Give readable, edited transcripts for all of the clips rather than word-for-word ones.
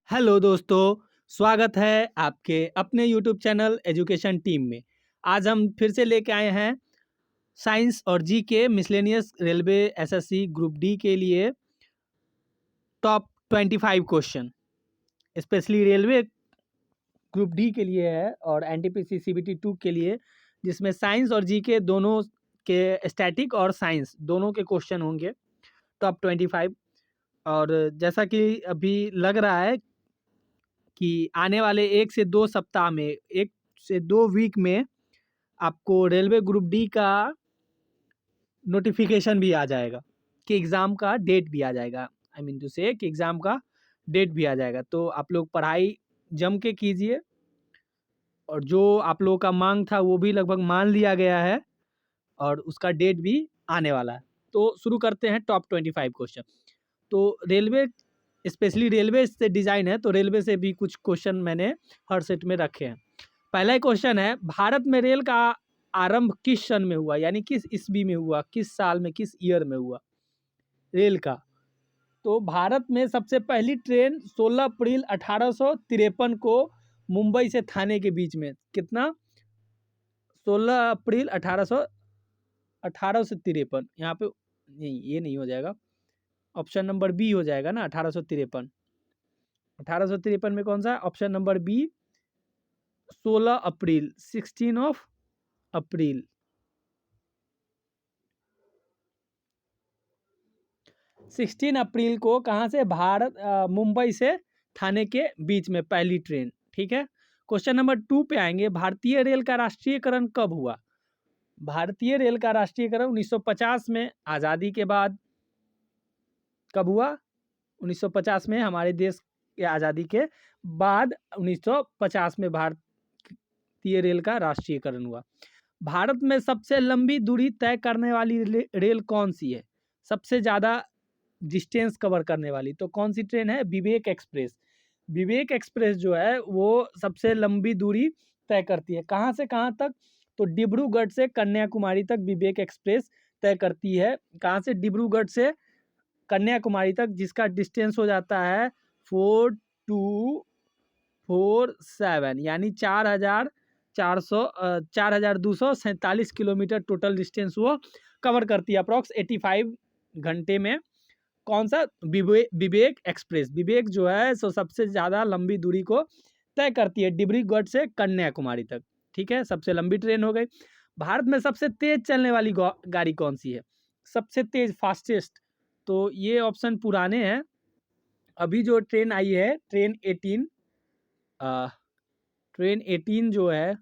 Hello दोस्तों, स्वागत है आपके अपने यूट्यूब चैनल एजुकेशन टीम में। आज हम फिर से लेके आए हैं साइंस और GK miscellaneous railway SSC group D के लिए top 25 question specially railway group D के लिए है और एनटीपीसी सीबीटी 2 के लिए, जिसमें साइंस और जीके दोनों के स्टैटिक और साइंस दोनों के क्वेश्चन होंगे टॉप 25। और जैसा कि अभी लग रहा है कि आने वाले 1 से 2 सप्ताह में 1 से 2 वीक में आपको रेलवे ग्रुप डी का नोटिफिकेशन भी आ जाएगा कि एग्ज़ाम का डेट भी आ जाएगा। आई मीन टू से कि एग्ज़ाम का डेट भी आ जाएगा। तो आप लोग पढ़ाई जम के कीजिए और जो आप लोगों का मांग था वो भी लगभग मान लिया गया है और उसका डेट भी आने वाला है। तो शुरू करते हैं टॉप 25 क्वेश्चन। तो रेलवे स्पेशली रेलवे से डिज़ाइन है, तो रेलवे से भी कुछ क्वेश्चन मैंने हर सेट में रखे हैं। पहला क्वेश्चन है, भारत में रेल का आरंभ किस सन में हुआ, यानी किस ईस्वी में हुआ, किस साल में, किस ईयर में हुआ रेल का। तो भारत में सबसे पहली ट्रेन 16 अप्रैल 1853 को मुंबई से थाने के बीच में, कितना 16 अप्रैल 1853, यहाँ पे नहीं, ये नहीं हो जाएगा, ऑप्शन नंबर बी हो जाएगा ना। 1853 में कौन सा, ऑप्शन नंबर बी 16 अप्रैल, 16 ऑफ अप्रैल। 16 अप्रैल को कहाँ से, मुंबई से थाने के बीच में पहली ट्रेन। ठीक है, क्वेश्चन नंबर 2 पे आएंगे। भारतीय रेल का राष्ट्रीयकरण कब हुआ। भारतीय रेल का राष्ट्रीयकरण 1950 में, आज़ादी के बाद। कब हुआ, 1950 में, हमारे देश के आज़ादी के बाद 1950 में भारतीय रेल का राष्ट्रीयकरण हुआ। भारत में सबसे लंबी दूरी तय करने वाली रेल कौन सी है, सबसे ज़्यादा डिस्टेंस कवर करने वाली, तो कौन सी ट्रेन है, विवेक एक्सप्रेस। विवेक एक्सप्रेस जो है वो सबसे लंबी दूरी तय करती है। कहाँ से कहाँ तक, तो डिब्रूगढ़ से कन्याकुमारी तक विवेक एक्सप्रेस तय करती है। कहाँ से, डिब्रूगढ़ से कन्याकुमारी तक, जिसका डिस्टेंस हो जाता है 4247, यानी 4247 किलोमीटर टोटल डिस्टेंस वो कवर करती है अप्रॉक्स 85 घंटे में। कौन सा, विवेक एक्सप्रेस। विवेक जो है सो सबसे ज़्यादा लंबी दूरी को तय करती है डिब्रूगढ़ से कन्याकुमारी तक। ठीक है, सबसे लंबी ट्रेन हो गई। भारत में सबसे तेज चलने वाली गाड़ी कौन सी है, सबसे तेज, फास्टेस्ट। तो ये ऑप्शन पुराने हैं। अभी जो ट्रेन आई है, ट्रेन 18, ट्रेन 18 जो है,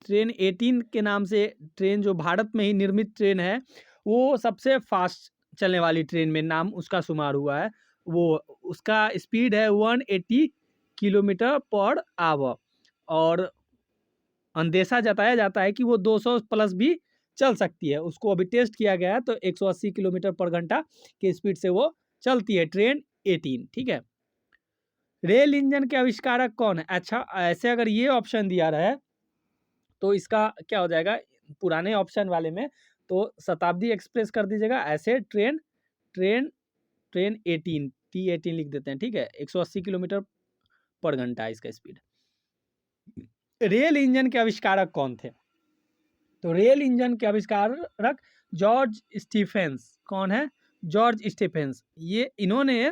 ट्रेन 18 के नाम से ट्रेन जो भारत में ही निर्मित ट्रेन है, वो सबसे फास्ट चलने वाली ट्रेन में नाम उसका शुमार हुआ है। वो उसका स्पीड है 180 किलोमीटर पर आवर और अंदेशा जताया जाता है कि वो 200 प्लस भी चल सकती है। उसको अभी टेस्ट किया गया है, तो 180 किलोमीटर पर घंटा के स्पीड से वो चलती है ट्रेन 18। ठीक है, रेल इंजन के आविष्कारक कौन है। अच्छा, ऐसे अगर ये ऑप्शन दिया रहा है तो इसका क्या हो जाएगा, पुराने ऑप्शन वाले में तो शताब्दी एक्सप्रेस कर दीजिएगा। ऐसे ट्रेन ट्रेन ट्रेन 18 T18 लिख देते हैं। ठीक है, 180 किलोमीटर पर घंटा इसका स्पीड। रेल इंजन के आविष्कारक कौन थे, तो रेल इंजन के आविष्कारक जॉर्ज स्टीफेंस। कौन है, जॉर्ज स्टीफेंस। ये इन्होंने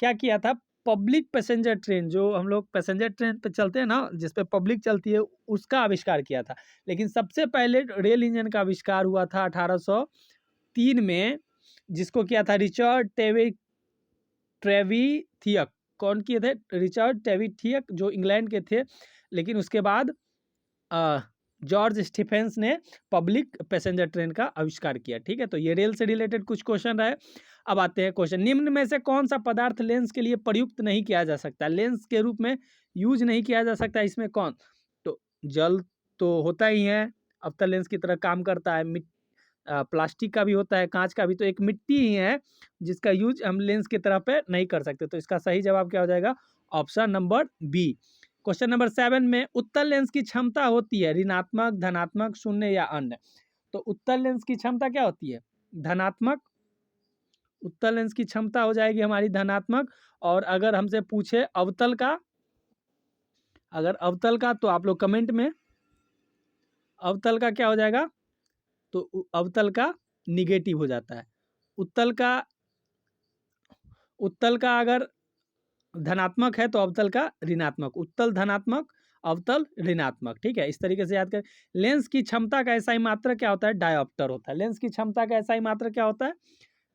क्या किया था, पब्लिक पैसेंजर ट्रेन, जो हम लोग पैसेंजर ट्रेन पे चलते हैं ना, जिस पे पब्लिक चलती है, उसका आविष्कार किया था। लेकिन सबसे पहले रेल इंजन का आविष्कार हुआ था 1803 में, जिसको किया था रिचर्ड ट्रेविथियक। कौन किए थे, रिचर्ड ट्रेविथियक, जो इंग्लैंड के थे। लेकिन उसके बाद जॉर्ज स्टीफेंस ने पब्लिक पैसेंजर ट्रेन का आविष्कार किया। ठीक है, तो ये रेल से रिलेटेड कुछ क्वेश्चन रहे। अब आते हैं क्वेश्चन, निम्न में से कौन सा पदार्थ लेंस के लिए प्रयुक्त नहीं किया जा सकता, लेंस के रूप में यूज नहीं किया जा सकता, इसमें कौन, तो जल तो होता ही है, अवतल लेंस की तरह काम करता है। प्लास्टिक का भी होता है, कांच का भी, तो एक मिट्टी ही है जिसका यूज हम लेंस की तरह पे नहीं कर सकते। तो इसका सही जवाब क्या हो जाएगा, option number B. Question number 7 में, उत्तल लेंस की क्षमता होती है ऋणात्मक, धनात्मक, शून्य या अन्य। तो उत्तल लेंस की क्षमता क्या होती है, धनात्मक, उत्तल लेंस की क्षमता हो जाएगी हमारी धनात्मक। और अगर हमसे पूछे अवतल का, अगर अवतल का, तो आप लोग कमेंट में अवतल का क्या हो जाएगा, तो अवतल का निगेटिव हो जाता है। उत्तल का, उत्तल का अगर धनात्मक है तो अवतल का ऋणात्मक, उत्तल धनात्मक, अवतल ऋणात्मक। ठीक है, इस तरीके से याद करें। लेंस की क्षमता का एसआई मात्रक क्या होता है, डायोप्टर होता है। लेंस की क्षमता का एसआई मात्रक क्या होता है,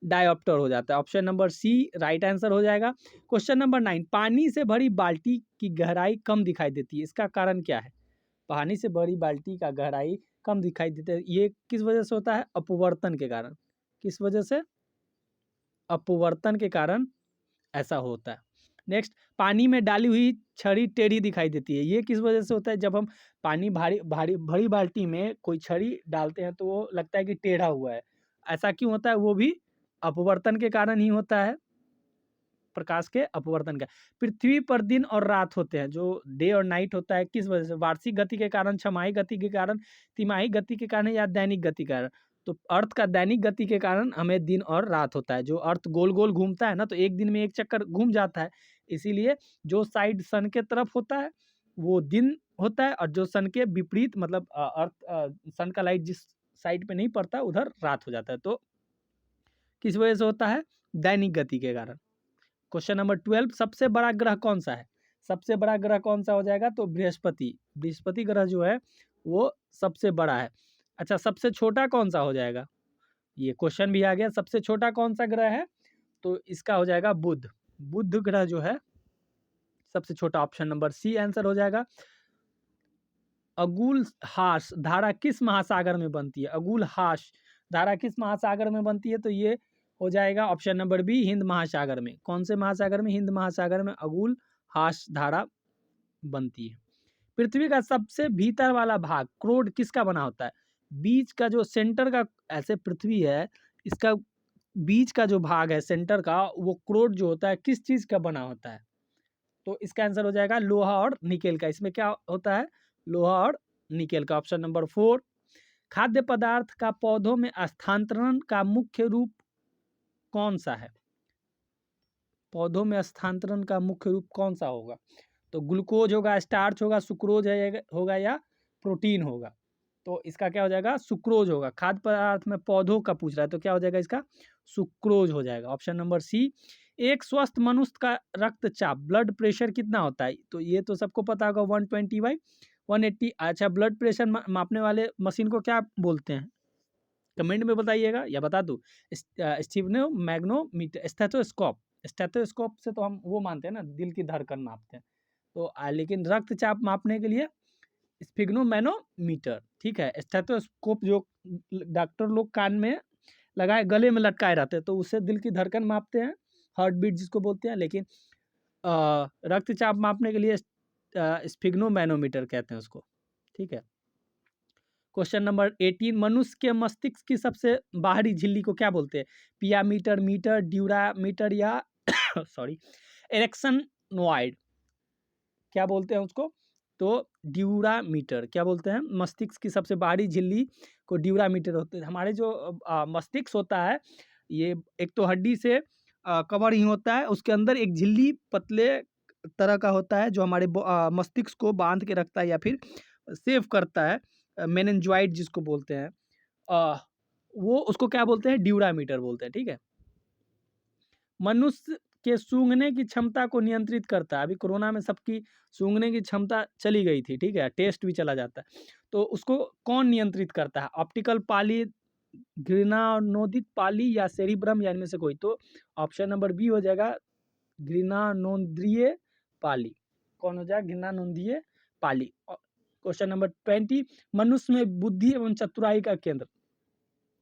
डायोप्टर हो जाता है। Option number C right answer हो जाएगा। क्वेश्चन नंबर 9, पानी से भरी बाल्टी की गहराई कम दिखाई देती है, इसका कारण क्या है। पानी से भरी बाल्टी का गहराई कम दिखाई देता है, ये किस वजह से होता है, अपवर्तन के कारण। किस वजह से, अपवर्तन के कारण ऐसा होता है। नेक्स्ट, पानी में डाली हुई छड़ी टेढ़ी दिखाई देती है, ये किस वजह से होता है। जब हम पानी भारी भारी भरी बाल्टी में कोई छड़ी डालते हैं तो वो लगता है कि टेढ़ा हुआ है, ऐसा क्यों होता है, वो भी अपवर्तन के कारण ही होता है, प्रकाश के अपवर्तन का। पृथ्वी पर दिन और रात होते हैं, जो डे और नाइट होता है, किस वजह से, वार्षिक गति के कारण, छमाही गति के कारण, तिमाही गति के कारण, या दैनिक गति के कारण। तो अर्थ का दैनिक गति के कारण हमें दिन और रात होता है। जो अर्थ गोल गोल घूमता है ना, तो एक दिन में एक चक्कर घूम जाता है, इसीलिए जो साइड सन के तरफ होता है वो दिन होता है, और जो सन के विपरीत, मतलब अर्थ सन का लाइट जिस साइड पे नहीं पड़ता उधर रात हो जाता है। तो किस वजह से होता है, दैनिक गति के कारण। क्वेश्चन नंबर 12, सबसे बड़ा ग्रह कौन सा है। सबसे बड़ा ग्रह कौन सा हो जाएगा, तो बृहस्पति। बृहस्पति ग्रह जो है वो सबसे बड़ा है। अच्छा, सबसे छोटा कौन सा हो जाएगा, ये क्वेश्चन भी आ गया, सबसे छोटा कौन सा ग्रह है, तो इसका हो जाएगा बुध। बुध ग्रह जो है सबसे छोटा, ऑप्शन नंबर सी आंसर हो जाएगा। अगुलहास धारा किस महासागर में बनती है, अगुलहास धारा किस महासागर में बनती है, तो ये हो जाएगा ऑप्शन नंबर बी, हिंद महासागर में। कौन से महासागर में, हिंद महासागर में अगुलहास धारा बनती है। पृथ्वी का सबसे भीतर वाला भाग क्रोड किसका बना होता है, बीच का जो सेंटर का, ऐसे पृथ्वी है, इसका बीच का जो भाग है सेंटर का, वो क्रोड जो होता है किस चीज का बना होता है, तो इसका आंसर हो जाएगा लोहा और निकेल का। इसमें क्या होता है, लोहा और निकेल का, ऑप्शन नंबर 4। खाद्य पदार्थ का पौधों में स्थानांतरण का मुख्य रूप कौन सा है, पौधों में स्थानांतरण का मुख्य रूप कौन सा होगा, तो ग्लूकोज होगा, स्टार्च होगा, सुक्रोज होगा, या प्रोटीन होगा। तो इसका क्या हो जाएगा, सुक्रोज होगा। खाद्य पदार्थ में पौधों का पूछ रहा है, तो क्या हो जाएगा इसका, सुक्रोज हो जाएगा, ऑप्शन नंबर सी। एक स्वस्थ मनुष्य का रक्तचाप, ब्लड प्रेशर कितना होता है, तो ये तो सबको पता होगा, 120/180। अच्छा, ब्लड प्रेशर मापने वाले मशीन को क्या बोलते हैं, कमेंट में बताइएगा, या बता दूं, स्टीफनो मैग्नोमीटर, स्टेथोस्कोप। स्टेथोस्कोप से तो हम वो मानते हैं ना, दिल की धड़कन मापते हैं, तो लेकिन रक्तचाप मापने के लिए स्फिग्नोमैनोमीटर। ठीक है, स्टेथोस्कोप जो डॉक्टर लोग कान में लगाए, गले में लटकाए रहते हैं, तो उससे दिल की धड़कन मापते हैं, हार्ट बीट जिसको बोलते हैं। लेकिन रक्तचाप मापने के लिए स्फिग्नोमैनोमीटर कहते हैं उसको। ठीक है, क्वेश्चन नंबर 18, मनुष्य के मस्तिष्क की सबसे बाहरी झिल्ली को क्या बोलते हैं, पियामीटर, मीटर, ड्यूरामीटर, या सॉरी एरेक्सनोइड, क्या बोलते हैं उसको, तो ड्यूरामीटर। क्या बोलते हैं, मस्तिष्क की सबसे बाहरी झिल्ली को ड्यूरामीटर होते हैं। हमारे जो मस्तिष्क होता है, ये एक तो हड्डी से कवर ही होता है, उसके अंदर एक झिल्ली पतले तरह का होता है, जो हमारे मस्तिष्क को बांध के रखता है या फिर सेव करता है, मेनिंजॉइड जिसको बोलते हैं, वो उसको क्या बोलते हैं, ड्यूरामीटर बोलते हैं। ठीक है, मनुष्य के सूंघने की क्षमता को नियंत्रित करता है। अभी कोरोना में सबकी सूंघने की क्षमता चली गई थी, ठीक है, टेस्ट भी चला जाता है, तो उसको कौन नियंत्रित करता है, ऑप्टिकल पाली, घृणानोदित पाली, या सेरिब्रम, या इनमें से कोई। तो ऑप्शन नंबर बी हो जाएगा, घृणानोन्द्रिय पाली। कौन हो जाएगा, घृणानोन्द्रिय पाली। क्वेश्चन नंबर 20, मनुष्य में बुद्धि एवं चतुराई का केंद्र।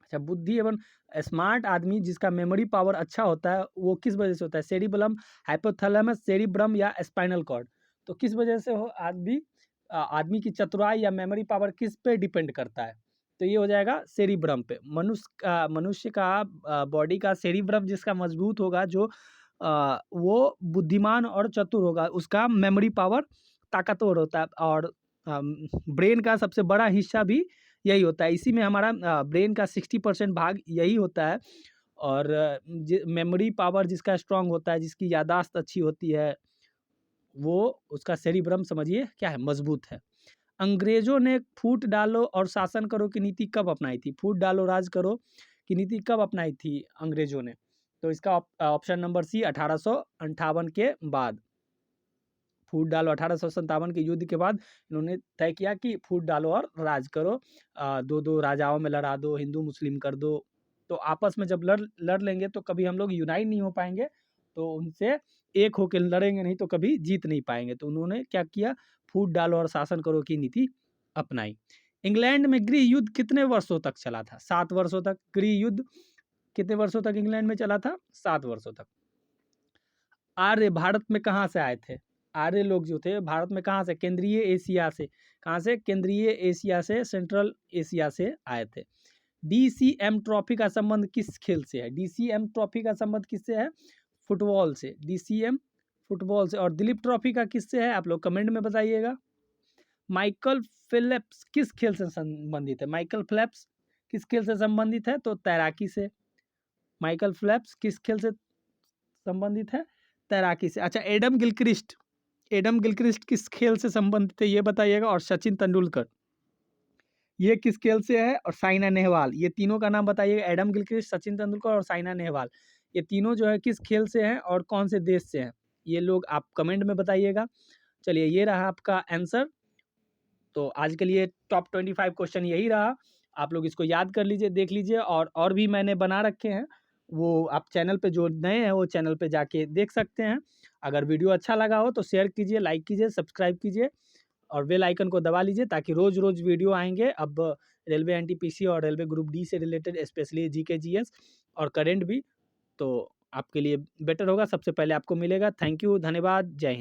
अच्छा, बुद्धि एवं स्मार्ट आदमी जिसका मेमोरी पावर अच्छा होता है, वो किस वजह से होता है, सेरिबलम, हाइपोथैलेमस, सेरिब्रम, या स्पाइनल कॉर्ड। तो किस वजह से हो, आदमी की चतुराई या मेमोरी पावर किस पे डिपेंड करता है, तो ये हो जाएगा सेरिब्रम पे। मनुष्य का बॉडी का सेरिब्रम जिसका मजबूत होगा, जो वो बुद्धिमान और चतुर होगा, उसका मेमोरी पावर ताकतवर होता है, और ब्रेन का सबसे बड़ा हिस्सा भी यही होता है। इसी में हमारा ब्रेन का 60% भाग यही होता है, और मेमोरी पावर जिसका स्ट्रांग होता है, जिसकी यादाश्त अच्छी होती है, वो उसका सेरिब्रम समझिए क्या है, मजबूत है। अंग्रेजों ने फूट डालो और शासन करो की नीति कब अपनाई थी? फूट डालो राज करो की नीति कब अपनाई थी अंग्रेजों ने? तो इसका ऑप्शन नंबर सी 1858 के बाद। फूट डालो 1857 के युद्ध के बाद इन्होंने तय किया कि फूट डालो और राज करो, दो दो राजाओं में लड़ा दो, हिंदू मुस्लिम कर दो। तो आपस में जब लड़ लेंगे तो कभी हम लोग यूनाइट नहीं हो पाएंगे, तो उनसे एक होकर लड़ेंगे नहीं तो कभी जीत नहीं पाएंगे। तो उन्होंने क्या किया, फूट डालो और शासन करो की नीति अपनाई। इंग्लैंड में गृह युद्ध कितने वर्षों तक चला था? 7 वर्षों तक। गृह युद्ध कितने वर्षों तक इंग्लैंड में चला था? 7 वर्षों तक। आर्य भारत में कहाँ से आए थे? आर्य लोग जो थे भारत में कहाँ से? केंद्रीय एशिया से। कहाँ से? केंद्रीय एशिया से, सेंट्रल एशिया से आए थे। डीसीएम ट्रॉफी का संबंध किस खेल से है? डीसीएम ट्रॉफी का संबंध किससे है? फुटबॉल से। डीसीएम फुटबॉल से। और दिलीप ट्रॉफी का किससे है? आप लोग कमेंट में बताइएगा। माइकल फिलिप्स किस खेल से संबंधित है? माइकल फिलिप्स किस खेल से संबंधित है? तो तैराकी से। माइकल फिलिप्स किस खेल से संबंधित है? तैराकी से। अच्छा, एडम गिलक्रिस्ट, एडम गिलक्रिस्ट किस खेल से संबंधित है ये बताइएगा। और सचिन तेंदुलकर ये किस खेल से है? और साइना नेहवाल, ये तीनों का नाम बताइएगा। एडम गिलक्रिस्ट, सचिन तेंदुलकर और साइना नेहवाल, ये तीनों जो है किस खेल से हैं और कौन से देश से हैं? ये लोग आप कमेंट में बताइएगा। चलिए, ये रहा आपका आंसर। तो आज के लिए टॉप 25 क्वेश्चन यही रहा। आप लोग इसको याद कर लीजिए, देख लीजिए। और भी मैंने बना रखे हैं, वो आप चैनल पे जो नए हैं वो चैनल पे जाके देख सकते हैं। अगर वीडियो अच्छा लगा हो तो शेयर कीजिए, लाइक कीजिए, सब्सक्राइब कीजिए और बेल आइकन को दबा लीजिए ताकि रोज़ रोज़ वीडियो आएंगे। अब रेलवे एनटीपीसी और रेलवे ग्रुप डी से रिलेटेड, स्पेशली जीके जीएस और करंट भी, तो आपके लिए बेटर होगा, सबसे पहले आपको मिलेगा। थैंक यू, धन्यवाद, जय हिंद।